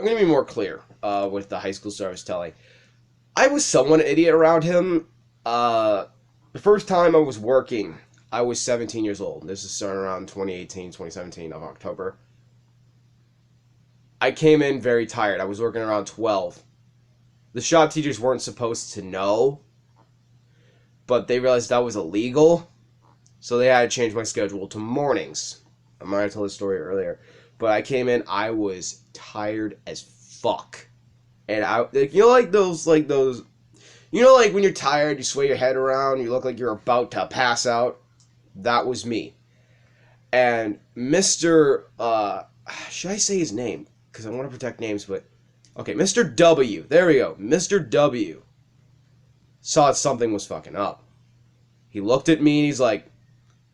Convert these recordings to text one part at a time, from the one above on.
I'm going to be more clear with the high school story I was telling. I was somewhat an idiot around him. The first time I was working, I was 17 years old. This is starting around 2018, 2017 of October. I came in very tired. I was working around 12. The shop teachers weren't supposed to know, but they realized that was illegal, so they had to change my schedule to mornings. I might have told this story earlier, but I came in, I was tired as fuck. And like those, like when you're tired, you sway your head around, you look like you're about to pass out. That was me. And Mr. Should I say his name? Because I want to protect names, but okay, Mr. W. There we go. Mr. W. saw something was fucking up. He looked at me and he's like,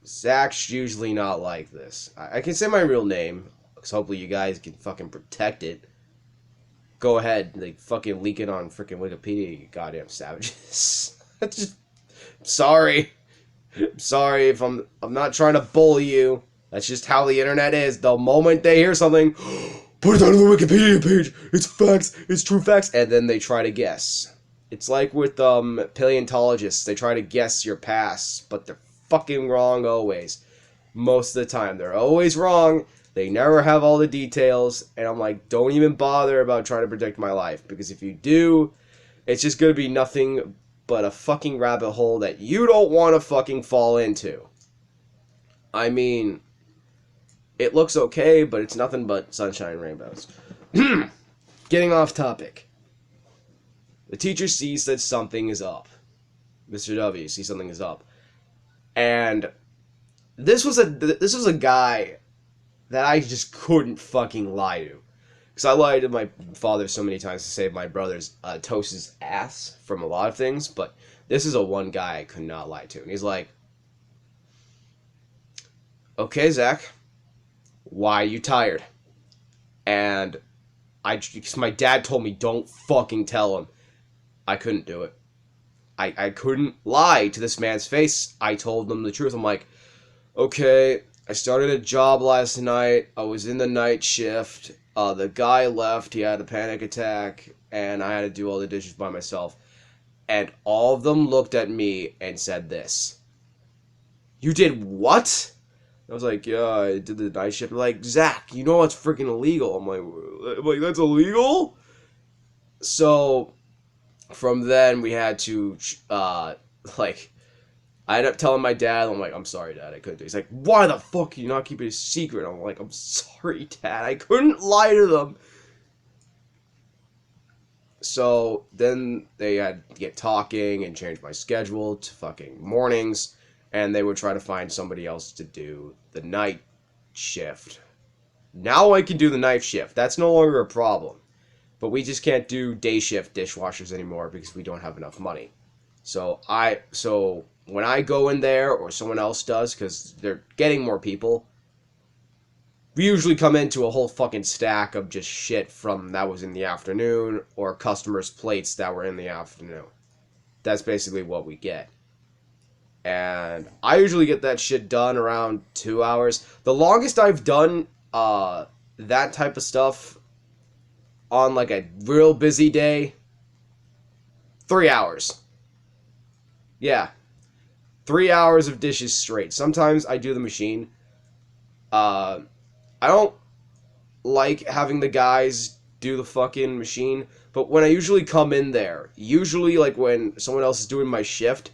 Zach's usually not like this. I can say my real name, because hopefully you guys can fucking protect it. Go ahead, like, fucking leak it on freaking Wikipedia, you goddamn savages. Sorry. I'm sorry if I'm not trying to bully you. That's just how the internet is. The moment they hear something, put it on the Wikipedia page. It's facts. It's true facts. And then they try to guess. It's like with paleontologists. They try to guess your past, but they're fucking wrong always. Most of the time. They're always wrong. They never have all the details. And I'm like, don't even bother about trying to predict my life. Because if you do, it's just going to be nothing but a fucking rabbit hole that you don't want to fucking fall into. I mean, it looks okay, but it's nothing but sunshine and rainbows. Getting off topic. The teacher sees that something is up. Mr. W sees something is up. And this was a guy that I just couldn't fucking lie to. Because I lied to my father so many times to save my brother's Toast's ass from a lot of things, but this is a one guy I could not lie to. And he's like, okay, Zach, why are you tired? And because my dad told me don't fucking tell him. I couldn't do it. I couldn't lie to this man's face. I told him the truth. I'm like, okay, I started a job last night. I was in the night shift. The guy left. He had a panic attack, and I had to do all the dishes by myself. And all of them looked at me and said this. You did what? I was like, yeah, I did the night shift. They're like, Zach, you know it's freaking illegal. I'm like, that's illegal? So from then we had to, I ended up telling my dad, I'm like, I'm sorry, Dad, I couldn't do it. He's like, why the fuck can you not keep it a secret? I'm like, I'm sorry, Dad, I couldn't lie to them. So then they had to get talking and change my schedule to fucking mornings, and they would try to find somebody else to do the night shift. Now I can do the night shift. That's no longer a problem. But we just can't do day shift dishwashers anymore because we don't have enough money. So when I go in there, or someone else does, because they're getting more people, we usually come into a whole fucking stack of just shit from that was in the afternoon, or customers' plates that were in the afternoon. That's basically what we get. And I usually get that shit done around 2 hours. The longest I've done that type of stuff on like a real busy day, 3 hours. Yeah. 3 hours of dishes straight. Sometimes I do the machine. I don't like having the guys do the fucking machine, but when I usually come in there, usually like when someone else is doing my shift,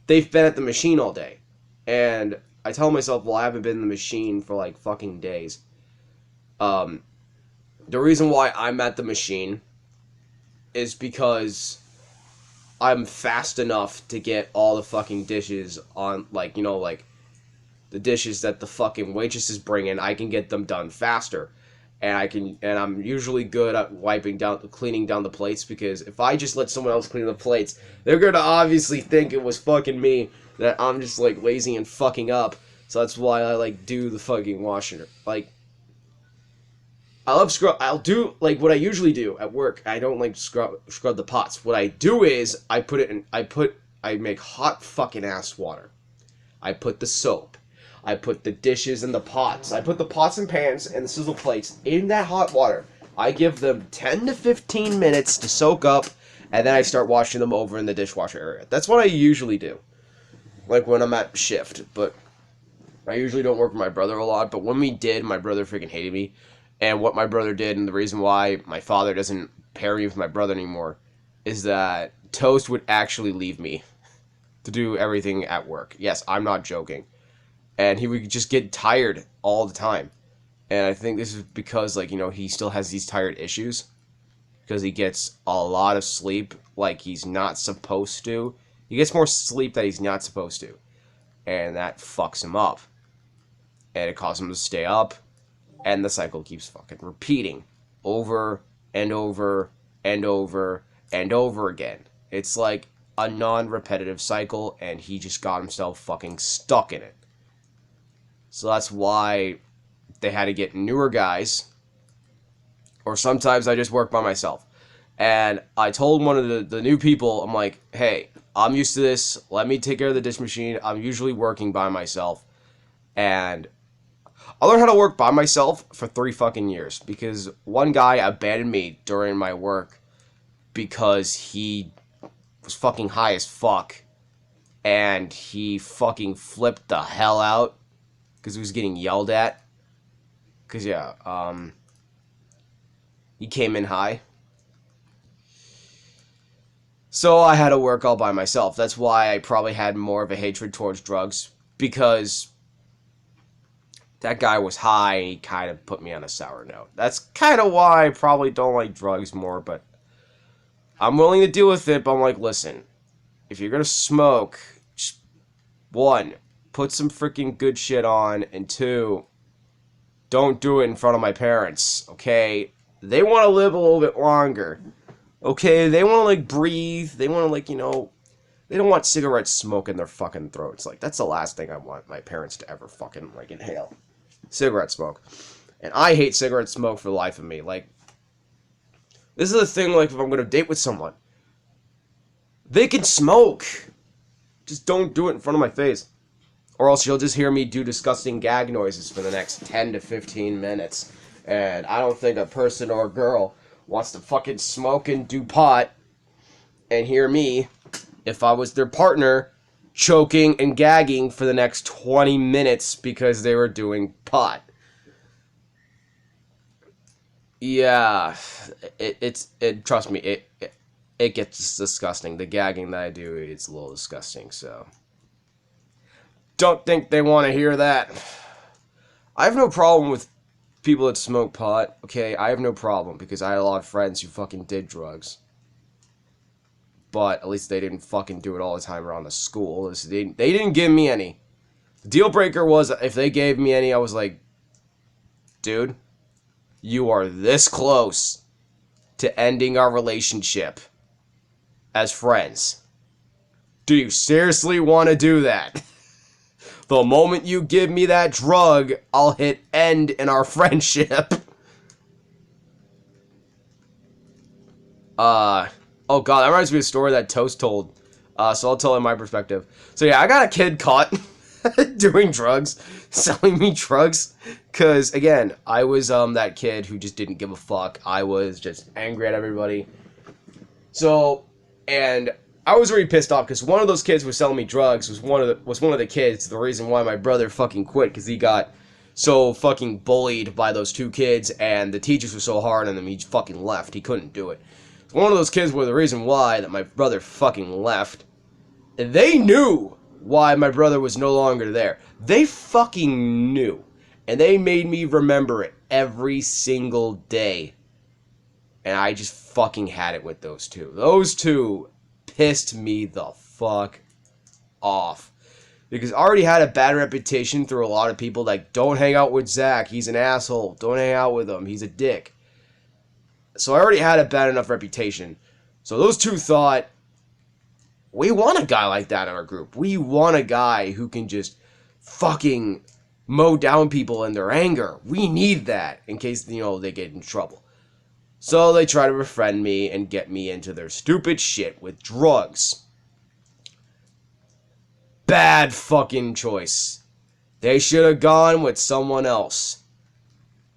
they've been at the machine all day. And I tell myself, well, I haven't been in the machine for like fucking days. The reason why I'm at the machine is because I'm fast enough to get all the fucking dishes on, like, the dishes that the fucking waitresses bring in, I can get them done faster. And I'm usually good at cleaning down the plates, because if I just let someone else clean the plates, they're gonna obviously think it was fucking me, that I'm just, like, lazy and fucking up. So that's why I, like, do the fucking washing. Like, I love scrub. I'll do, like, what I usually do at work. I don't like scrub the pots. What I do is I make hot fucking ass water. I put the soap. I put the dishes in the pots. I put the pots and pans and the sizzle plates in that hot water I give them 10 to 15 minutes to soak up, and then I start washing them over in the dishwasher area. That's what I usually do, like when I'm at shift. But I usually don't work with my brother a lot, but when we did, my brother freaking hated me. And what my brother did, and the reason why my father doesn't pair me with my brother anymore, is that Toast would actually leave me to do everything at work. Yes, I'm not joking. And he would just get tired all the time. And I think this is because, like, you know, he still has these tired issues. Because he gets a lot of sleep like he's not supposed to. He gets more sleep that he's not supposed to. And that fucks him up. And it causes him to stay up. And the cycle keeps fucking repeating. Over and over and over and over again. It's like a non-repetitive cycle, and he just got himself fucking stuck in it. So that's why they had to get newer guys. Or sometimes I just work by myself. And I told one of the new people, I'm like, hey, I'm used to this. Let me take care of the dish machine. I'm usually working by myself. And I learned how to work by myself for 3 fucking years. Because one guy abandoned me during my work because he was fucking high as fuck. And he fucking flipped the hell out because he was getting yelled at. Because, yeah, he came in high. So I had to work all by myself. That's why I probably had more of a hatred towards drugs. Because that guy was high and he kind of put me on a sour note. That's kind of why I probably don't like drugs more. But I'm willing to deal with it. But I'm like, listen, if you're going to smoke, just, 1, put some freaking good shit on. And 2, don't do it in front of my parents, okay? They want to live a little bit longer, okay? They want to, like, breathe. They want to, like, you know, they don't want cigarette smoke in their fucking throats. Like, that's the last thing I want my parents to ever fucking, like, inhale. Cigarette smoke. And I hate cigarette smoke for the life of me. Like, this is the thing, like, if I'm going to date with someone, they can smoke. Just don't do it in front of my face. Or else you'll just hear me do disgusting gag noises for the next 10 to 15 minutes. And I don't think a person or a girl wants to fucking smoke and do pot and hear me, if I was their partner, choking and gagging for the next 20 minutes because they were doing pot. Yeah, trust me, it gets disgusting. The gagging that I do, it's a little disgusting, so don't think they want to hear that. I have no problem with people that smoke pot, okay? I have no problem, because I had a lot of friends who fucking did drugs. But at least they didn't fucking do it all the time around the school. They didn't give me any. The deal breaker was, if they gave me any, I was like, dude, you are this close to ending our relationship as friends. Do you seriously want to do that? The moment you give me that drug, I'll hit end in our friendship. Oh god, that reminds me of a story that Toast told. So I'll tell in my perspective. So yeah, I got a kid caught doing drugs, selling me drugs. Cause again, I was that kid who just didn't give a fuck. I was just angry at everybody. So, and I was really pissed off because one of those kids who was selling me drugs was one of the kids. The reason why my brother fucking quit, because he got so fucking bullied by those 2 kids, and the teachers were so hard on him, he fucking left. He couldn't do it. So one of those kids were the reason why that my brother fucking left. And they knew why my brother was no longer there. They fucking knew. And they made me remember it every single day. And I just fucking had it with those 2. Those 2 pissed me the fuck off. Because I already had a bad reputation through a lot of people, like, don't hang out with Zach, he's an asshole. Don't hang out with him, he's a dick. So I already had a bad enough reputation. So those 2 thought, we want a guy like that in our group. We want a guy who can just fucking mow down people in their anger. We need that in case, you know, they get in trouble. So they try to befriend me and get me into their stupid shit with drugs. Bad fucking choice. They should have gone with someone else.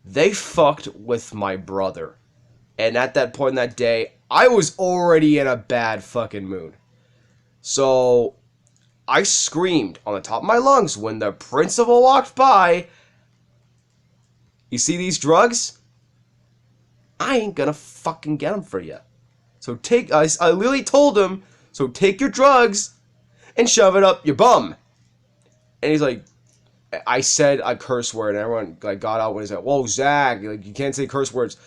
They fucked with my brother. And at that point in that day, I was already in a bad fucking mood. So I screamed on the top of my lungs when the principal walked by, "You see these drugs? I ain't gonna fucking get them for you. So I literally told him, so take your drugs and shove it up your bum." And he's like, I said a curse word, and everyone like got out when he's like, "Whoa, Zach, like you can't say curse words."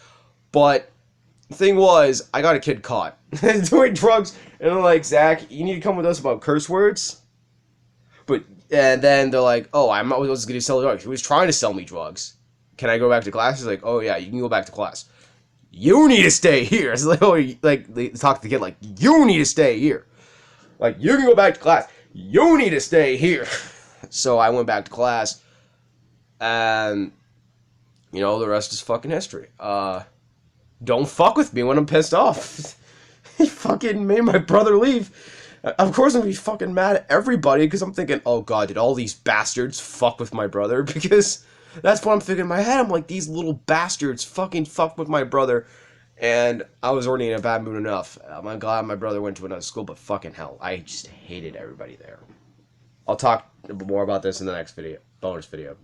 But the thing was, I got a kid caught doing drugs, and they're like, "Zach, you need to come with us about curse words." And then they're like, "Oh, I'm not was going to sell drugs. He was trying to sell me drugs. Can I go back to class?" He's like, "Oh yeah, you can go back to class. You need to stay here." It's like, oh, like they talk to the kid like, "You need to stay here. Like you can go back to class. You need to stay here." So I went back to class, and the rest is fucking history. Don't fuck with me when I'm pissed off. He fucking made my brother leave. Of course I'm gonna be fucking mad at everybody because I'm thinking, oh god, did all these bastards fuck with my brother? Because that's what I'm thinking in my head. I'm like, these little bastards fucking fucked with my brother. And I was already in a bad mood enough. I'm glad my brother went to another school, but fucking hell, I just hated everybody there. I'll talk more about this in the next video, bonus video.